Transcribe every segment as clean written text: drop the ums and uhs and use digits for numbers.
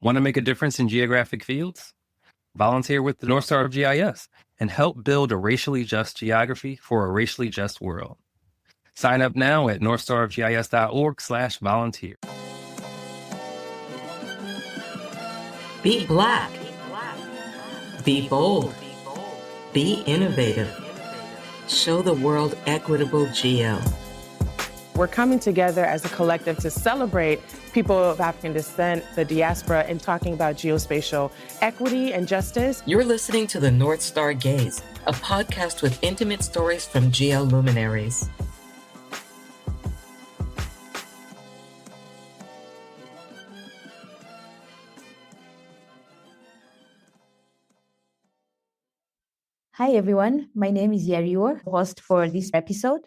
Want to make a difference in geographic fields? Volunteer with the North Star of GIS and help build a racially just geography for a racially just world. Sign up now at northstarofgis.org/volunteer. Be Black. Be bold. Be innovative. Show the world equitable geo. We're coming together as a collective to celebrate people of African descent, the diaspora, and talking about geospatial equity and justice. You're listening to the North Star Gaze, a podcast with intimate stories from geo luminaries. Hi, everyone. My name is Yarior, host for this episode.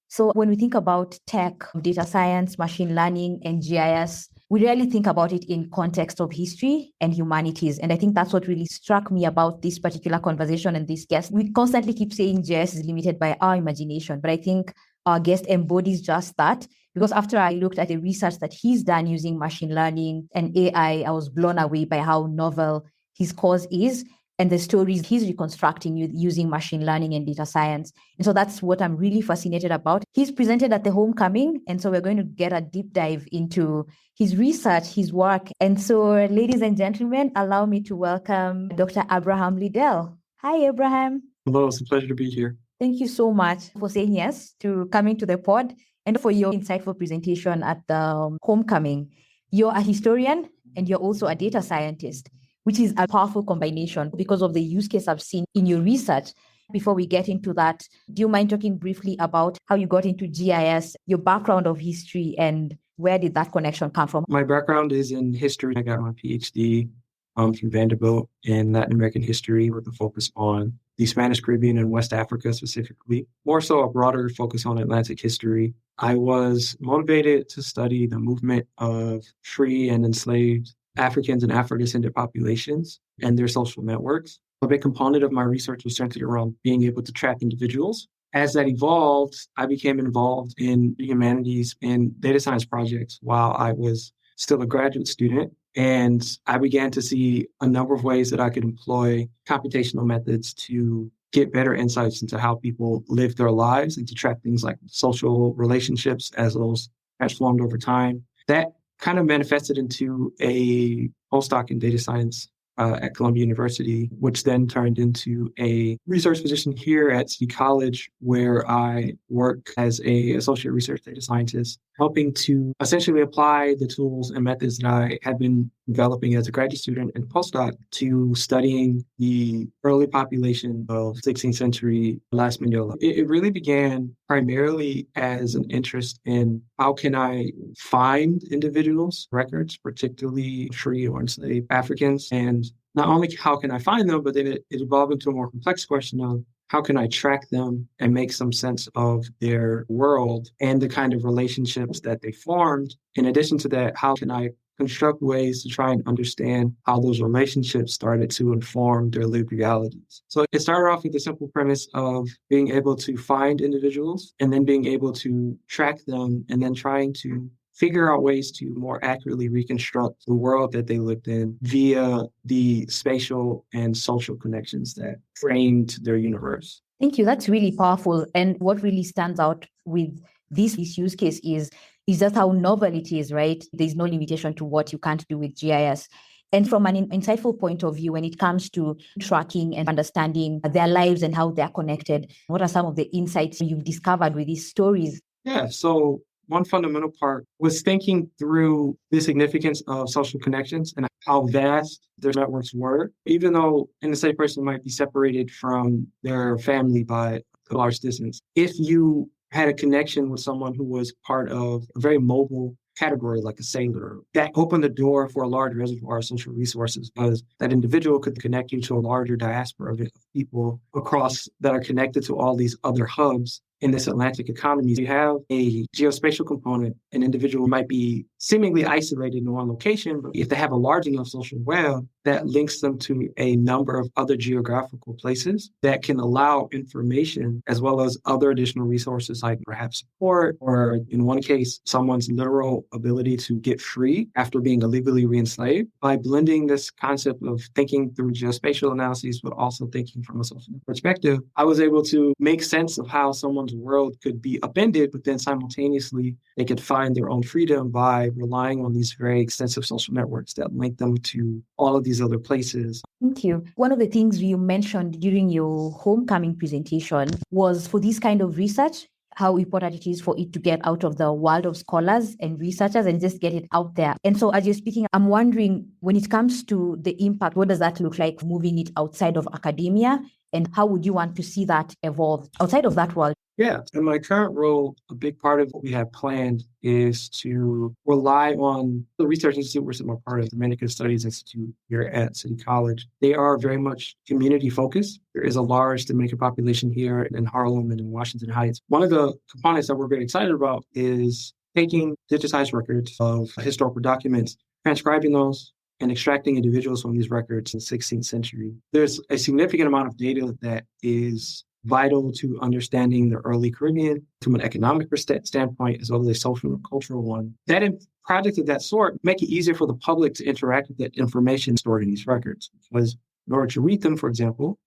So when we think about tech, data science, machine learning, and GIS, we rarely think about it in context of history and humanities. And I think that's what really struck me about this particular conversation and this guest. We constantly keep saying GIS is limited by our imagination, but I think our guest embodies just that. Because after I looked at the research that he's done using machine learning and AI, I was blown away by how novel his cause is and the stories he's reconstructing using machine learning and data science. And so that's what I'm really fascinated about. He's presented at the homecoming, and so we're going to get a deep dive into his research, his work. And so, ladies and gentlemen, allow me to welcome Dr. Abraham Liddell. Hi, Abraham. Hello, it's a pleasure to be here. Thank you so much for saying yes to coming to the pod and for your insightful presentation at the homecoming. You're a historian and you're also a data scientist, which is a powerful combination because of the use case I've seen in your research. Before we get into that, do you mind talking briefly about how you got into GIS, your background of history, and where did that connection come from? My background is in history. I got my PhD from Vanderbilt in Latin American history with a focus on the Spanish Caribbean and West Africa specifically, more so a broader focus on Atlantic history. I was motivated to study the movement of free and enslaved Africans and Afro-descendant populations and their social networks. A big component of my research was centered around being able to track individuals. As that evolved, I became involved in the humanities and data science projects while I was still a graduate student. And I began to see a number of ways that I could employ computational methods to get better insights into how people live their lives and to track things like social relationships as those transformed over time. That kind of manifested into a postdoc in data science at Columbia University, which then turned into a research position here at City College, where I work as an associate research data scientist, helping to essentially apply the tools and methods that I had been developing as a graduate student and postdoc to studying the early population of 16th century La Española. It really began primarily as an interest in how can I find individuals, records, particularly free or enslaved Africans, and not only how can I find them, but then it evolved into a more complex question of how can I track them and make some sense of their world and the kind of relationships that they formed. In addition to that, how can I construct ways to try and understand how those relationships started to inform their lived realities? So it started off with the simple premise of being able to find individuals and then being able to track them and then trying to figure out ways to more accurately reconstruct the world that they lived in via the spatial and social connections that framed their universe. Thank you. That's really powerful. And what really stands out with this use case is just how novel it is, right? There's no limitation to what you can't do with GIS. And from an insightful point of view, when it comes to tracking and understanding their lives and how they're connected, what are some of the insights you've discovered with these stories? Yeah, so one fundamental part was thinking through the significance of social connections and how vast their networks were, even though an enslaved person might be separated from their family by a large distance. If you had a connection with someone who was part of a very mobile category like a sailor, that opened the door for a large reservoir of social resources because that individual could connect you to a larger diaspora of people across that are connected to all these other hubs in this Atlantic economy. You have a geospatial component. An individual might be seemingly isolated in one location, but if they have a large enough social web, that links them to a number of other geographical places that can allow information as well as other additional resources like perhaps support, or in one case, someone's literal ability to get free after being illegally re-enslaved. By blending this concept of thinking through geospatial analyses, but also thinking from a social perspective, I was able to make sense of how someone's world could be upended, but then simultaneously they could find their own freedom by relying on these very extensive social networks that link them to all of these other places. Thank you. One of the things you mentioned during your homecoming presentation was for this kind of research, how important it is for it to get out of the world of scholars and researchers and just get it out there. And so as you're speaking, I'm wondering, when it comes to the impact, what does that look like moving it outside of academia? And how would you want to see that evolve outside of that world? Yeah, in my current role, a big part of what we have planned is to rely on the research institute, which I'm a part of, the Humanities Studies Institute here at City College. They are very much community focused. There is a large Dominican population here in Harlem and in Washington Heights. One of the components that we're very excited about is taking digitized records of historical documents, transcribing those, and extracting individuals from these records in the 16th century. There's a significant amount of data that is vital to understanding the early Caribbean from an economic standpoint, as well as a social and cultural one. That projects of that sort make it easier for the public to interact with that information stored in these records. Because in order to read them, for example,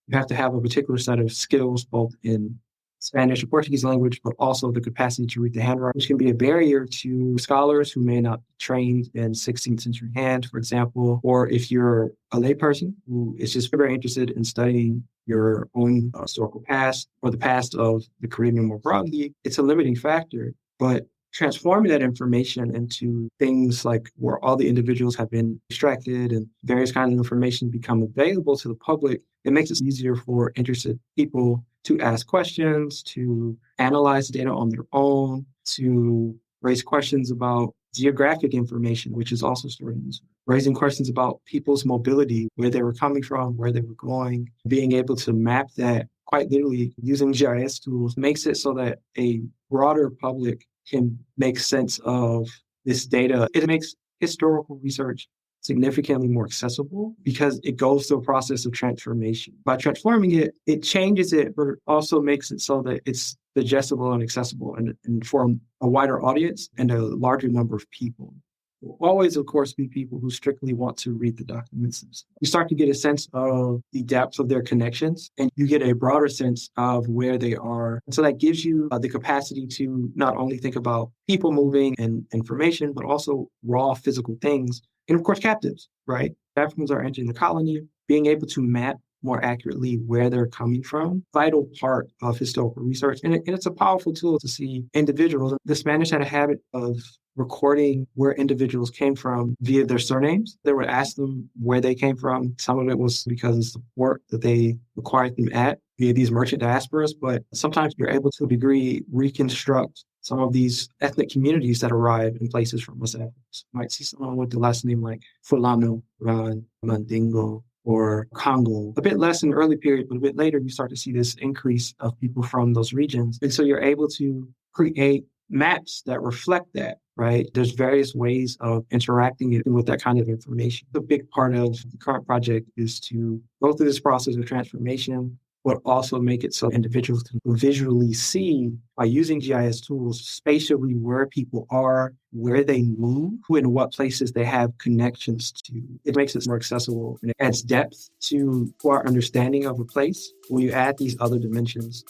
you have to have a particular set of skills, both in Spanish or Portuguese language, but also the capacity to read the handwriting, which can be a barrier to scholars who may not be trained in 16th century hand, for example, or if you're a layperson who is just very interested in studying your own historical past or the past of the Caribbean more broadly, it's a limiting factor. But transforming that information into things like where all the individuals have been extracted and various kinds of information become available to the public, it makes it easier for interested people to ask questions, to analyze data on their own, to raise questions about geographic information, which is also stored in this, raising questions about people's mobility, where they were coming from, where they were going, being able to map that quite literally using GIS tools makes it so that a broader public can make sense of this data. It makes historical research significantly more accessible because it goes through a process of transformation. By transforming it, it changes it, but it also makes it so that it's digestible and accessible and for a wider audience and a larger number of people. Will always, of course, be people who strictly want to read the documents themselves. You start to get a sense of the depth of their connections, and you get a broader sense of where they are. And so that gives you the capacity to not only think about people moving and information, but also raw physical things. And of course, captives, right? Africans are entering the colony, being able to map more accurately where they're coming from, vital part of historical research. And it's a powerful tool to see individuals. The Spanish had a habit of recording where individuals came from via their surnames. They would ask them where they came from. Some of it was because of the work that they required them at via these merchant diasporas, but sometimes you're able to a degree reconstruct some of these ethnic communities that arrive in places from West Africa. You might see someone with the last name like Fulano, Ran, Mandingo, or Congo. A bit less in the early period, but a bit later, you start to see this increase of people from those regions. And so you're able to create maps that reflect that, right? There's various ways of interacting with that kind of information. The big part of the current project is to go through this process of transformation, but also make it so individuals can visually see, by using GIS tools, spatially where people are, where they move, and what places they have connections to. It makes it more accessible and it adds depth to our understanding of a place when you add these other dimensions.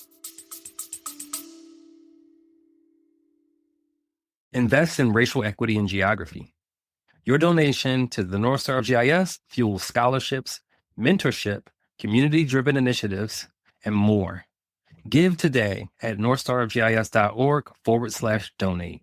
Invest in racial equity in geography. Your donation to the North Star of GIS fuels scholarships, mentorship, community-driven initiatives, and more. Give today at northstarofgis.org/donate.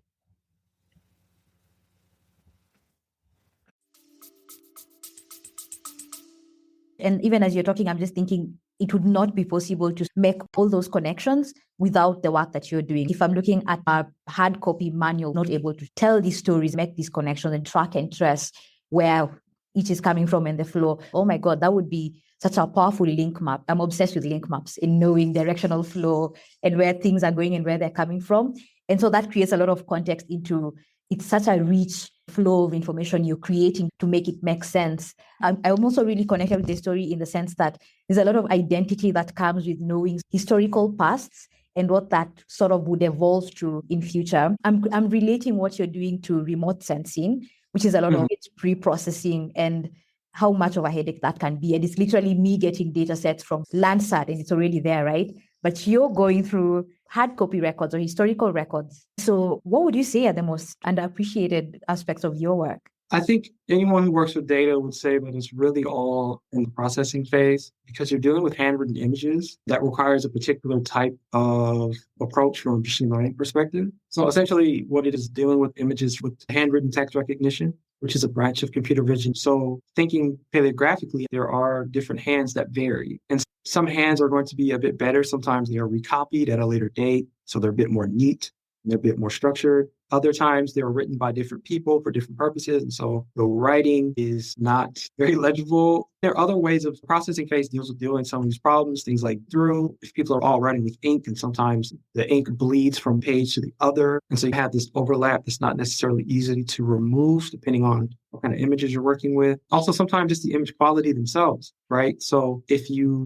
And even as you're talking, I'm just thinking it would not be possible to make all those connections without the work that you're doing. If I'm looking at a hard copy manual, not able to tell these stories, make these connections and track and trace where each is coming from in the flow. Oh my God, that would be such a powerful link map. I'm obsessed with link maps in knowing directional flow and where things are going and where they're coming from. And so that creates a lot of context into it's such a rich flow of information you're creating to make it make sense. I'm also really connected with the story in the sense that there's a lot of identity that comes with knowing historical pasts and what that sort of would evolve to in future. I'm relating what you're doing to remote sensing, which is a lot of it pre-processing and how much of a headache that can be. And it's literally me getting data sets from Landsat and it's already there, right? But you're going through hard copy records or historical records. So what would you say are the most underappreciated aspects of your work? I think anyone who works with data would say that it's really all in the processing phase because you're dealing with handwritten images that requires a particular type of approach from a machine learning perspective. So essentially what it is dealing with images with handwritten text recognition, which is a branch of computer vision. So thinking paleographically, there are different hands that vary. And some hands are going to be a bit better. Sometimes they are recopied at a later date. So they're a bit more neat and they're a bit more structured. Other times they were written by different people for different purposes. And so the writing is not very legible. There are other ways of processing phase deals with dealing with some of these problems, things like through, if people are all writing with ink and sometimes the ink bleeds from page to the other. And so you have this overlap that's not necessarily easy to remove depending on what kind of images you're working with. Also, sometimes just the image quality themselves, right? So if you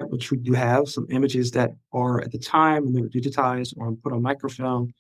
have some images that are at the time when they were digitized or put on microfilm,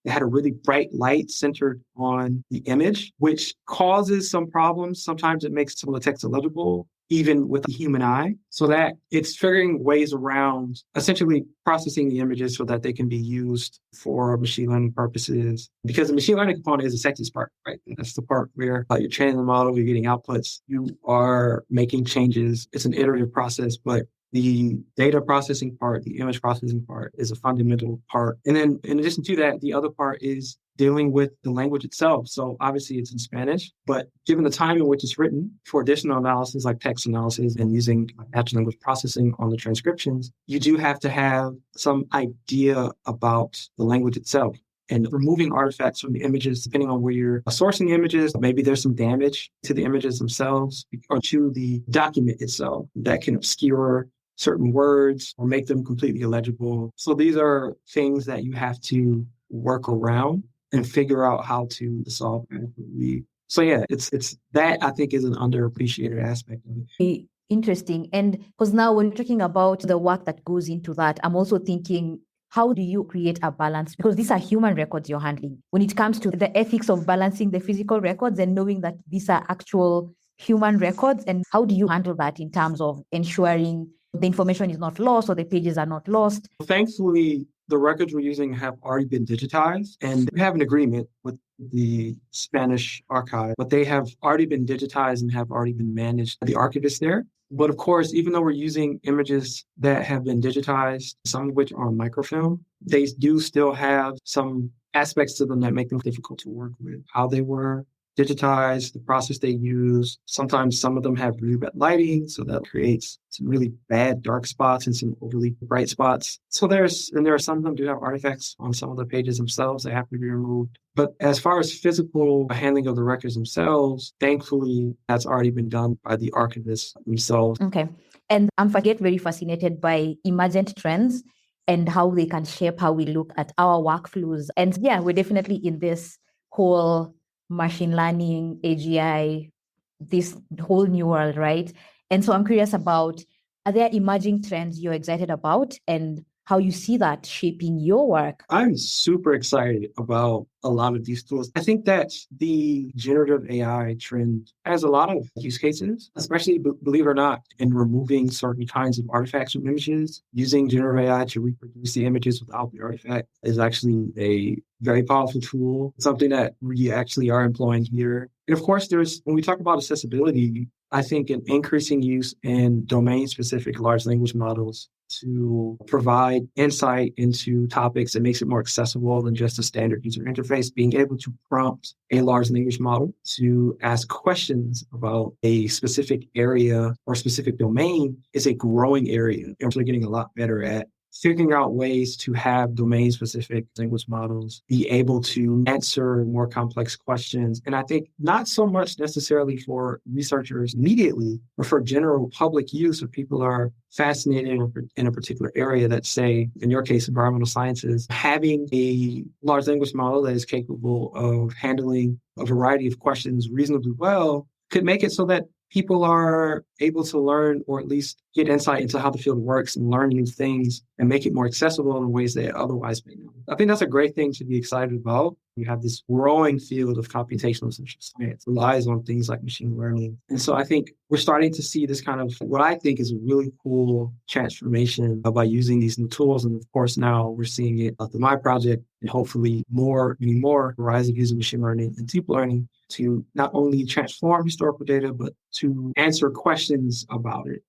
it had a really bright light centered on the image, which causes some problems. Sometimes it makes some of the text illegible, even with the human eye, so that it's figuring ways around essentially processing the images so that they can be used for machine learning purposes. Because the machine learning component is the sexiest part, right? And that's the part where you're training the model, you're getting outputs, you are making changes. It's an iterative process, but the data processing part, the image processing part is a fundamental part. And then in addition to that, the other part is dealing with the language itself. So obviously it's in Spanish, but given the time in which it's written for additional analysis like text analysis and using natural language processing on the transcriptions, you do have to have some idea about the language itself. And removing artifacts from the images, depending on where you're sourcing the images, maybe there's some damage to the images themselves or to the document itself that can obscure certain words or make them completely illegible. So these are things that you have to work around and figure out how to solve adequately. So yeah, it's that I think is an underappreciated aspect of it. Interesting. And because now when you're talking about the work that goes into that, I'm also thinking, how do you create a balance? Because these are human records you're handling. When it comes to the ethics of balancing the physical records and knowing that these are actual human records, and how do you handle that in terms of ensuring the information is not lost or the pages are not lost? Thankfully, the records we're using have already been digitized, and we have an agreement with the Spanish archive, but they have already been digitized and have already been managed by the archivist there. But of course, even though we're using images that have been digitized, some of which are on microfilm, they do still have some aspects to them that make them difficult to work with. How they were digitized, the process they use. Sometimes some of them have really bad lighting, so that creates some really bad dark spots and some overly bright spots. So there are some of them do have artifacts on some of the pages themselves that have to be removed. But as far as physical handling of the records themselves, thankfully, that's already been done by the archivists themselves. Okay. And I'm very fascinated by emergent trends and how they can shape how we look at our workflows. And yeah, we're definitely in this whole machine learning, AGI, this whole new world, right? And so I'm curious about, are there emerging trends you're excited about and how you see that shaping your work? I'm super excited about a lot of these tools. I think that the generative AI trend has a lot of use cases, especially, believe it or not, in removing certain kinds of artifacts from images. Using generative AI to reproduce the images without the artifact is actually a very powerful tool, something that we actually are employing here. And of course, when we talk about accessibility, I think an increasing use in domain-specific large language models to provide insight into topics that makes it more accessible than just a standard user interface, being able to prompt a large language model to ask questions about a specific area or specific domain is a growing area. And we're getting a lot better at figuring out ways to have domain-specific language models be able to answer more complex questions. And I think not so much necessarily for researchers immediately, but for general public use, if people are fascinated in a particular area that, say, in your case, environmental sciences, having a large language model that is capable of handling a variety of questions reasonably well could make it so that people are able to learn, or at least get insight into how the field works and learn new things and make it more accessible in ways they otherwise may not. I think that's a great thing to be excited about. You have this growing field of computational social science that relies on things like machine learning. And so I think we're starting to see this kind of what I think is a really cool transformation by using these new tools. And of course, now we're seeing it through my project and hopefully many more rise of using machine learning and deep learning to not only transform historical data, but to answer questions about it,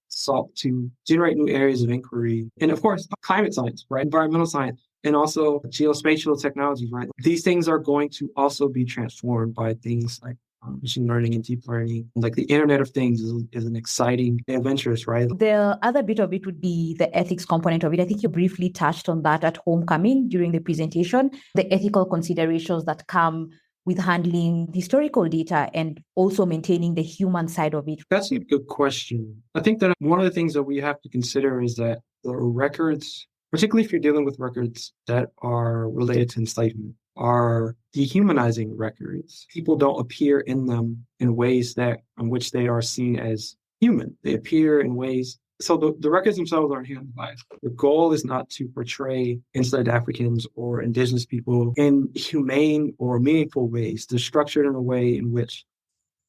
to generate new areas of inquiry. And of course, climate science, right? Environmental science, and also geospatial technologies, right? These things are going to also be transformed by things like machine learning and deep learning. Like the Internet of Things is an exciting interest, right? The other bit of it would be the ethics component of it. I think you briefly touched on that at Homecoming during the presentation, the ethical considerations that come with handling historical data and also maintaining the human side of it. That's a good question. I think that one of the things that we have to consider is that the records, particularly if you're dealing with records that are related to enslavement, are dehumanizing records. People don't appear in them in ways in which they are seen as human. They appear in ways. So the records themselves aren't human biased. The goal is not to portray enslaved Africans or indigenous people in humane or meaningful ways. They're structured in a way in which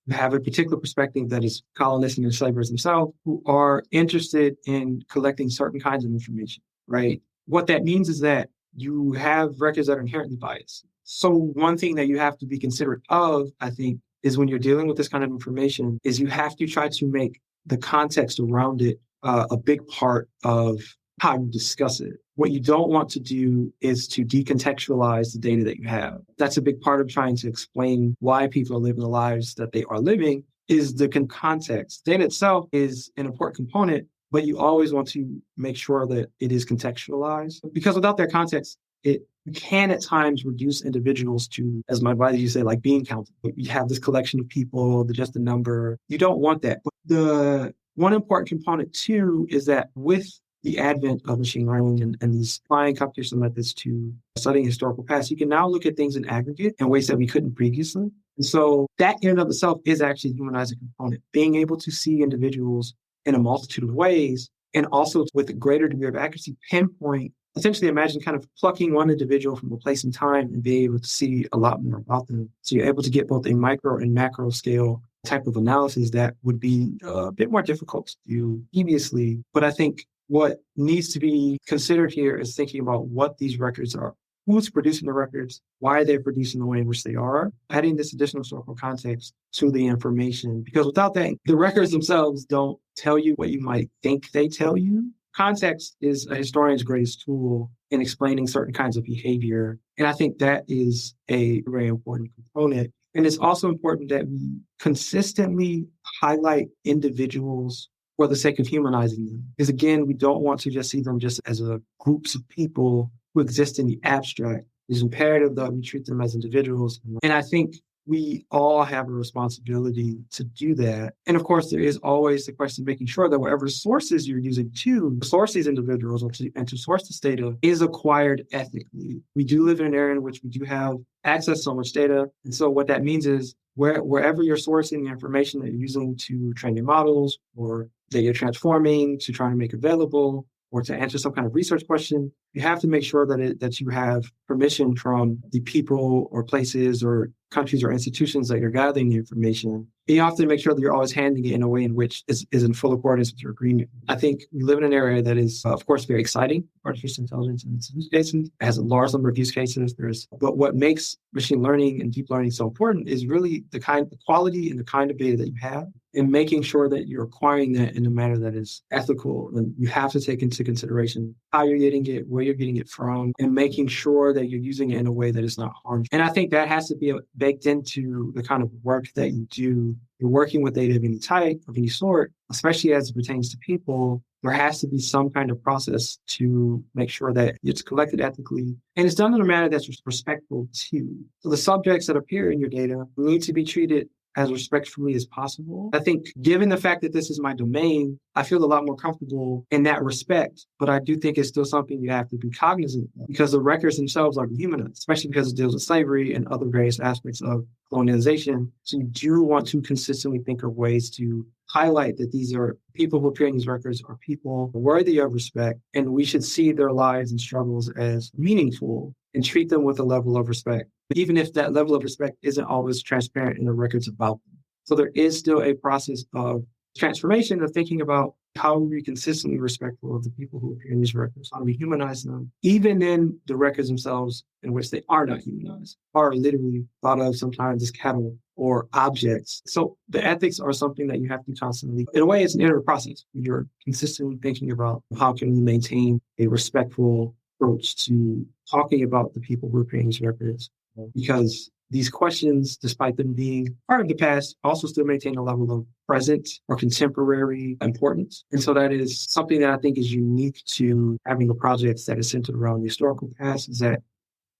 you have a particular perspective that is colonists and enslavers themselves who are interested in collecting certain kinds of information, right? What that means is that you have records that are inherently biased. So one thing that you have to be considerate of, I think, is when you're dealing with this kind of information, is you have to try to make the context around it a big part of how you discuss it. What you don't want to do is to decontextualize the data that you have. That's a big part of trying to explain why people are living the lives that they are living, is the context. Data itself is an important component, but you always want to make sure that it is contextualized. Because without that context, it can at times reduce individuals to, as my advisor used to say, like bean counting. You have this collection of people, just a number. You don't want that. But the one important component too is that with the advent of machine learning and these applying computational methods to studying historical past, you can now look at things in aggregate in ways that we couldn't previously. And so that in and of itself is actually a humanizing component, being able to see individuals in a multitude of ways, and also with a greater degree of accuracy, pinpoint, essentially imagine kind of plucking one individual from a place and time and being able to see a lot more about them. So you're able to get both a micro and macro scale type of analysis that would be a bit more difficult to do previously. But I think what needs to be considered here is thinking about what these records are. Who's producing the records? Why are they producing the way in which they are? Adding this additional historical context to the information. Because without that, the records themselves don't tell you what you might think they tell you. Context is a historian's greatest tool in explaining certain kinds of behavior. And I think that is a very important component. And it's also important that we consistently highlight individuals for the sake of humanizing them. Because again, we don't want to just see them just as groups of people who exist in the abstract. It's imperative that we treat them as individuals. And I think we all have a responsibility to do that. And of course, there is always the question of making sure that whatever sources you're using to source these individuals and to source this data is acquired ethically. We do live in an area in which we do have access to so much data. And so what that means is wherever you're sourcing the information that you're using to train your models, or that you're transforming to try to make available, or to answer some kind of research question, you have to make sure that you have permission from the people or places or countries or institutions that you're gathering the information. And you have to make sure that you're always handling it in a way in which is in full accordance with your agreement. I think we live in an area that is, of course, very exciting. Artificial intelligence and its use cases. It has a large number of use cases. But what makes machine learning and deep learning so important is really the quality and the kind of data that you have, and making sure that you're acquiring that in a manner that is ethical. And you have to take into consideration how you're getting it, where you're getting it from, and making sure that you're using it in a way that is not harmful. And I think that has to be baked into the kind of work that you do. You're working with data of any type, of any sort, especially as it pertains to people. there has to be some kind of process to make sure that it's collected ethically and it's done in a manner that's respectful too. So the subjects that appear in your data need to be treated as respectfully as possible. I think given the fact that this is my domain, I feel a lot more comfortable in that respect, but I do think it's still something you have to be cognizant of because the records themselves are dehumanized, especially because it deals with slavery and other various aspects of colonialization. So you do want to consistently think of ways to highlight that these are people who appear in these records are people worthy of respect, and we should see their lives and struggles as meaningful and treat them with a level of respect, even if that level of respect isn't always transparent in the records about them. So there is still a process of transformation of thinking about how are we consistently respectful of the people who appear in these records? How do we humanize them? Even in the records themselves in which they are not humanized, are literally thought of sometimes as cattle or objects. So the ethics are something that you have to constantly, in a way, it's an iterative process. You're consistently thinking about how can we maintain a respectful approach to talking about the people who appear in these records, because these questions, despite them being part of the past, also still maintain a level of present or contemporary importance. And so that is something that I think is unique to having a project that is centered around the historical past, is that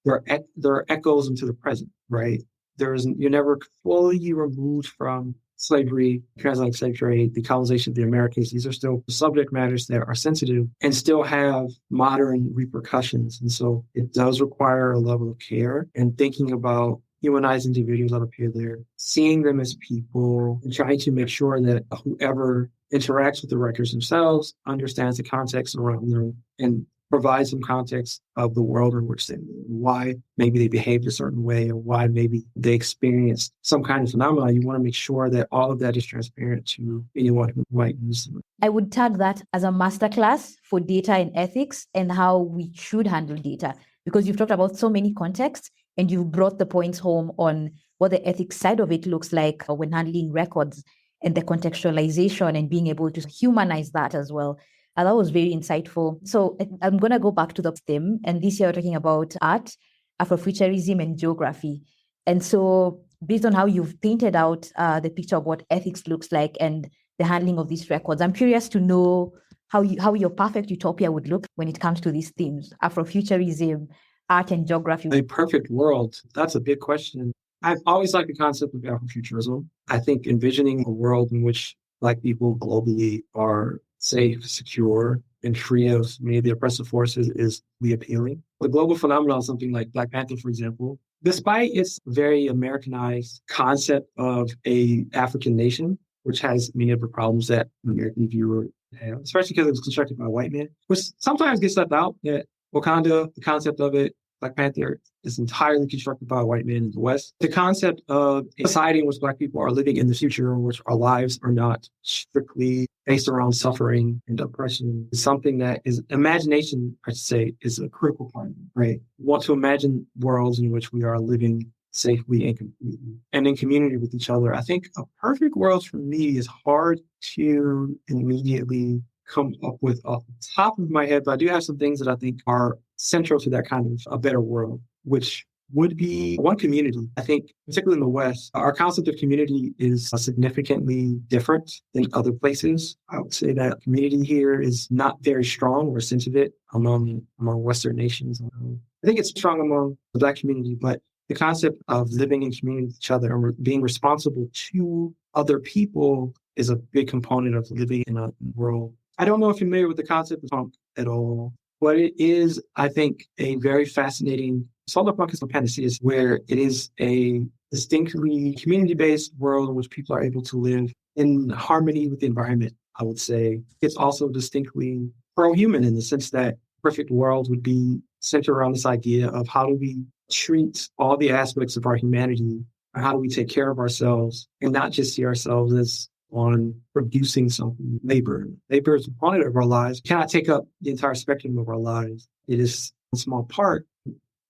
there are echoes into the present, right? You're never fully removed from slavery, transatlantic slave trade, the colonization of the Americas. These are still subject matters that are sensitive and still have modern repercussions. And so it does require a level of care and thinking about humanizing individuals that appear there, seeing them as people, and trying to make sure that whoever interacts with the records themselves understands the context around them and provide some context of the world in which they live, why maybe they behaved a certain way, or why maybe they experienced some kind of phenomenon. You want to make sure that all of that is transparent to anyone who might use them. I would tag that as a masterclass for data and ethics and how we should handle data, because you've talked about so many contexts and you've brought the points home on what the ethics side of it looks like when handling records and the contextualization and being able to humanize that as well. That was very insightful. So I'm going to go back to the theme. And this year we're talking about art, Afrofuturism, and geography. And so based on how you've painted out the picture of what ethics looks like and the handling of these records, I'm curious to know how your perfect utopia would look when it comes to these themes, Afrofuturism, art, and geography. A perfect world, that's a big question. I've always liked the concept of Afrofuturism. I think envisioning a world in which Black people globally are safe, secure, and free of many of the oppressive forces is really appealing. The global phenomenon, something like Black Panther, for example, despite its very Americanized concept of a African nation, which has many of the problems that an American viewer have, especially because it was constructed by white men, which sometimes gets left out, that Wakanda, the concept of it, Black Panther, is entirely constructed by white men in the West. The concept of a society in which Black people are living in the future, in which our lives are not strictly based around suffering and oppression, is something that is imagination, I should say, is a critical part of it, right? We want to imagine worlds in which we are living safely and completely and in community with each other. I think a perfect world for me is hard to immediately come up with off the top of my head, but I do have some things that I think are central to that kind of a better world, which would be one community. I think, particularly in the West, our concept of community is significantly different than other places. I would say that community here is not very strong or a sense of it among Western nations. I think it's strong among the Black community, but the concept of living in community with each other and being responsible to other people is a big component of living in a world. I don't know if you're familiar with the concept of punk at all, but it is, I think, a very fascinating solar punk is a panacea, where it is a distinctly community-based world in which people are able to live in harmony with the environment, I would say. It's also distinctly pro-human in the sense that perfect world would be centered around this idea of how do we treat all the aspects of our humanity, or how do we take care of ourselves and not just see ourselves as on producing something. Labor is a component of our lives. We cannot take up the entire spectrum of our lives. It is a small part.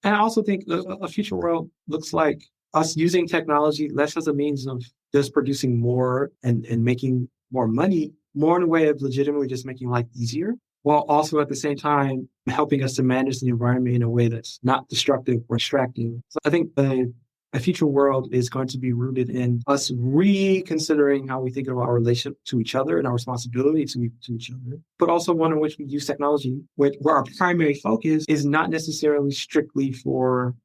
And I also think a future world looks like us using technology less as a means of just producing more and making more money, more in a way of legitimately just making life easier, while also at the same time helping us to manage the environment in a way that's not destructive or distracting. So I think the A future world is going to be rooted in us reconsidering how we think of our relationship to each other and our responsibility to each other, but also one in which we use technology, where our primary focus is not necessarily strictly for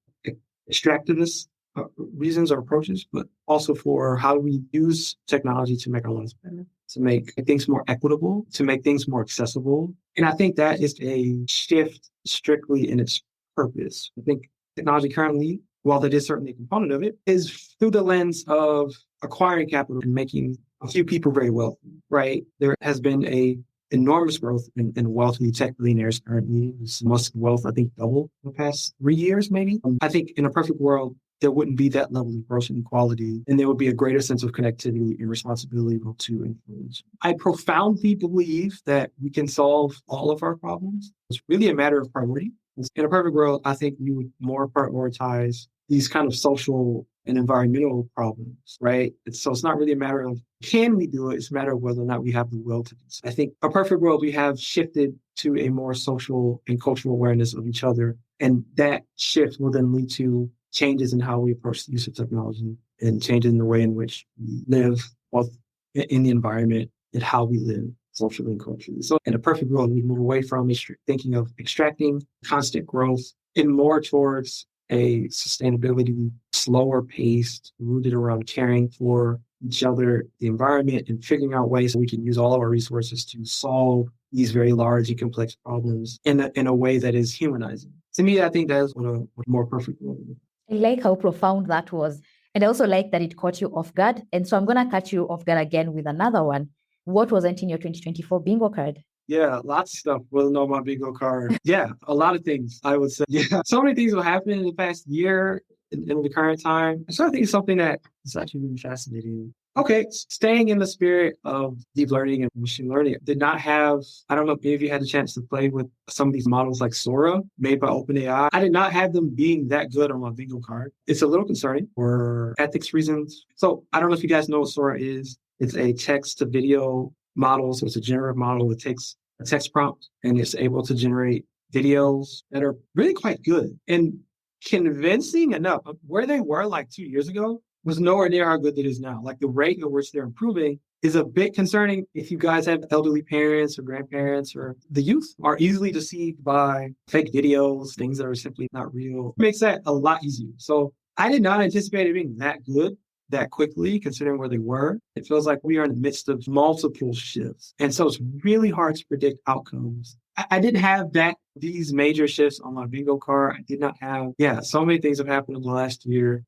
extractivist reasons or approaches, but also for how we use technology to make our lives better, to make things more equitable, to make things more accessible. And I think that is a shift strictly in its purpose. I think technology currently, while that is certainly a component of it, is through the lens of acquiring capital and making a few people very wealthy, right? There has been a enormous growth in wealthy tech billionaires currently. Most wealth, I think, doubled in the past 3 years, maybe. I think in a perfect world, there wouldn't be that level of growth inequality, and there would be a greater sense of connectivity and responsibility to influence. I profoundly believe that we can solve all of our problems. It's really a matter of priority. In a perfect world, I think we would more prioritize these kind of social and environmental problems, right? So it's not really a matter of can we do it, it's a matter of whether or not we have the will to do so. I think a perfect world, we have shifted to a more social and cultural awareness of each other. And that shift will then lead to changes in how we approach the use of technology and changes in the way in which we live, both in the environment and how we live socially and culturally. So in a perfect world, we move away from thinking of extracting constant growth and more towards a sustainability, slower paced, rooted around caring for each other, the environment, and figuring out ways that we can use all of our resources to solve these very large and complex problems in a way that is humanizing. To me, I think that is what a more perfect world is. I like how profound that was. And I also like that it caught you off guard. And so I'm going to catch you off guard again with another one. What wasn't in your 2024 bingo card? Yeah, lots of stuff. Wasn't on my bingo card. Yeah, a lot of things, I would say. Yeah, so many things will happen in the past year in the current time. So I think it's something that is actually really fascinating. Okay, staying in the spirit of deep learning and machine learning, did not have, I don't know if any of you had a chance to play with some of these models like Sora made by OpenAI. I did not have them being that good on my bingo card. It's a little concerning for ethics reasons. So I don't know if you guys know what Sora is. It's a text to video model. So it's a generative model that takes a text prompt and it's able to generate videos that are really quite good and convincing enough. Where they were like 2 years ago was nowhere near how good it is now. Like the rate at which they're improving is a bit concerning if you guys have elderly parents or grandparents, or the youth are easily deceived by fake videos, things that are simply not real. It makes that a lot easier. So I did not anticipate it being that good that quickly, considering where they were. It feels like we are in the midst of multiple shifts. And so it's really hard to predict outcomes. I didn't have these major shifts on my bingo card. I did not have, so many things have happened in the last year.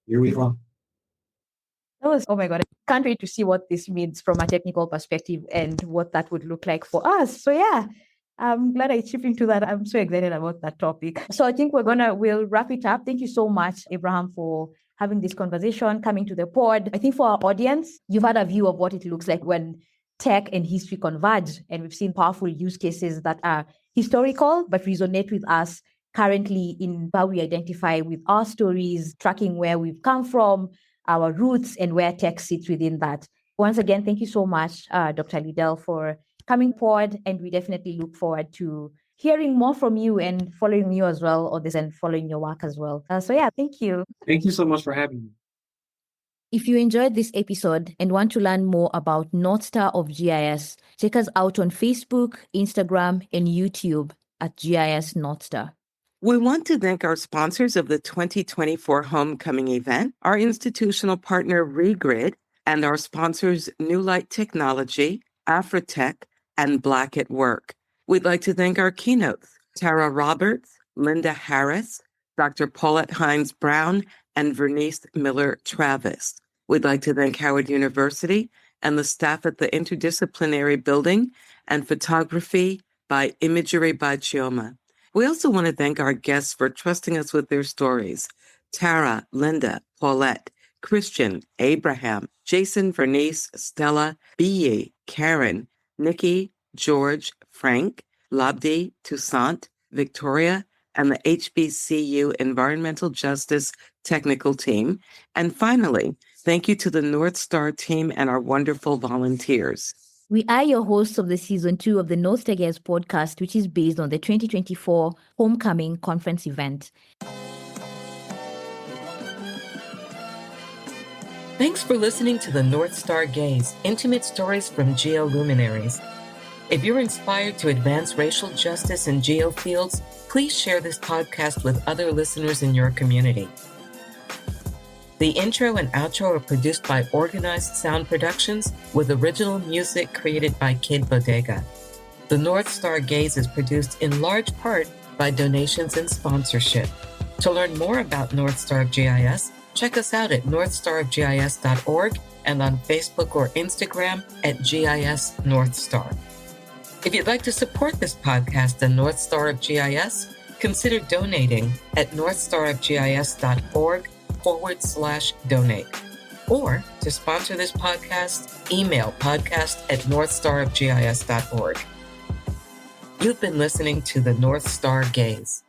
Here we go. That was, oh my God, I can't wait to see what this means from a technical perspective and what that would look like for us. So yeah, I'm glad I chipped into that. I'm so excited about that topic. So I think we'll wrap it up. Thank you so much, Abraham, for having this conversation, coming to the pod. I think for our audience, you've had a view of what it looks like when tech and history converge. And we've seen powerful use cases that are historical, but resonate with us currently in how we identify with our stories, tracking where we've come from, our roots, and where tech sits within that. Once again, thank you so much, Dr. Liddell, for coming forward. And we definitely look forward to hearing more from you and following you as well on this and following your work as well. So yeah, thank you. Thank you so much for having me. If you enjoyed this episode and want to learn more about North Star of GIS, check us out on Facebook, Instagram, and YouTube at GIS North Star. We want to thank our sponsors of the 2024 Homecoming event, our institutional partner Regrid, and our sponsors New Light Technology, Afrotech, and Black at Work. We'd like to thank our keynotes, Tara Roberts, Linda Harris, Dr. Paulette Hines Brown, and Vernice Miller Travis. We'd like to thank Howard University and the staff at the Interdisciplinary Building and Photography by Imagery by Chioma. We also want to thank our guests for trusting us with their stories. Tara, Linda, Paulette, Christian, Abraham, Jason, Vernice, Stella, B.E., Karen, Nikki, George, Frank, Labdi, Toussaint, Victoria, and the HBCU Environmental Justice Technical Team. And finally, thank you to the North Star team and our wonderful volunteers. We are your hosts of the Season 2 of the North Star GIS podcast, which is based on the 2024 Homecoming Conference event. Thanks for listening to the North Star Gaze, intimate stories from geoluminaries. If you're inspired to advance racial justice in geofields, please share this podcast with other listeners in your community. The intro and outro are produced by Organized Sound Productions with original music created by Kid Bodega. The North Star Gaze is produced in large part by donations and sponsorship. To learn more about North Star of GIS, check us out at northstarofgis.org and on Facebook or Instagram at GIS North Star. If you'd like to support this podcast and North Star of GIS, consider donating at northstarofgis.org/donate. Or to sponsor this podcast, email podcast@northstarofgis.org. You've been listening to the North Star Gaze.